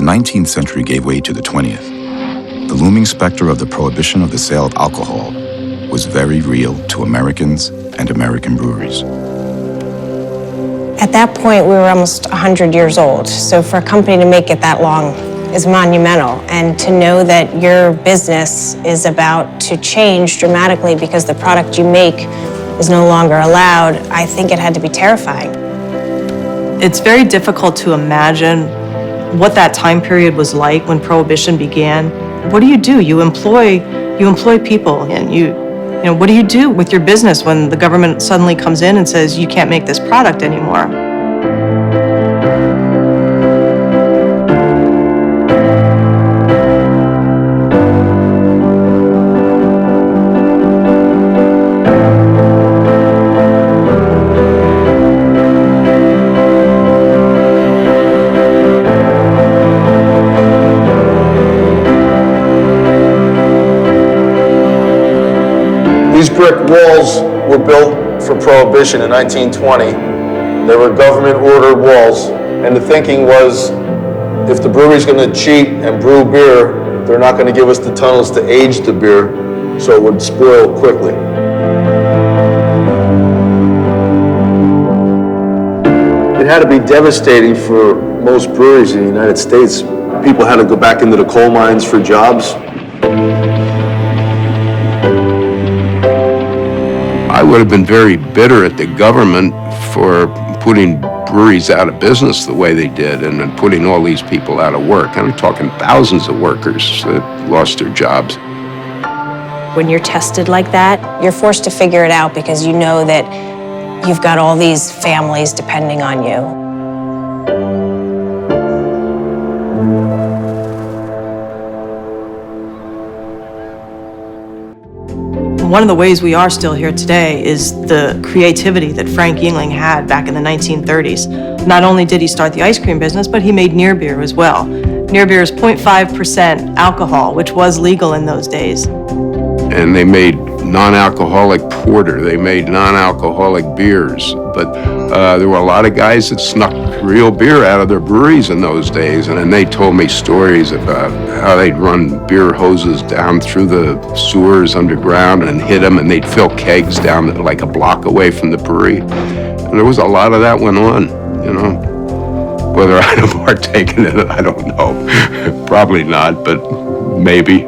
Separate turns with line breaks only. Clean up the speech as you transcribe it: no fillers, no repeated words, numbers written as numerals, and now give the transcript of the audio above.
the 19th century gave way to the 20th, the looming specter of the prohibition of the sale of alcohol was very real to Americans and American breweries.
At that point, we were almost 100 years old. So for a company to make it that long is monumental. And to know that your business is about to change dramatically because the product you make is no longer allowed, I think it had to be terrifying.
It's very difficult to imagine what that time period was like when Prohibition began. What do? You employ people, and you know, what do you do with your business when the government suddenly comes in and says you can't make this product anymore?
These brick walls were built for Prohibition in 1920. They were government-ordered walls, and the thinking was, if the brewery's going to cheat and brew beer, they're not going to give us the tunnels to age the beer, so it would spoil quickly. It had to be devastating for most breweries in the United States. People had to go back into the coal mines for jobs.
I would have been very bitter at the government for putting breweries out of business the way they did and putting all these people out of work. I'm talking thousands of workers that lost their jobs.
When you're tested like that, you're forced to figure it out because you know that you've got all these families depending on you.
One of the ways we are still here today is the creativity that Frank Yingling had back in the 1930s. Not only did he start the ice cream business, but he made near beer as well. Near beer is 0.5% alcohol, which was legal in those days.
And they made non-alcoholic porter, they made non-alcoholic beers, but there were a lot of guys that snuck real beer out of their breweries in those days, and they told me stories about how they'd run beer hoses down through the sewers underground and hit them, and they'd fill kegs down like a block away from the brewery. And there was a lot of that went on, you know. Whether I'd have partaken in it, I don't know. Probably not, but maybe.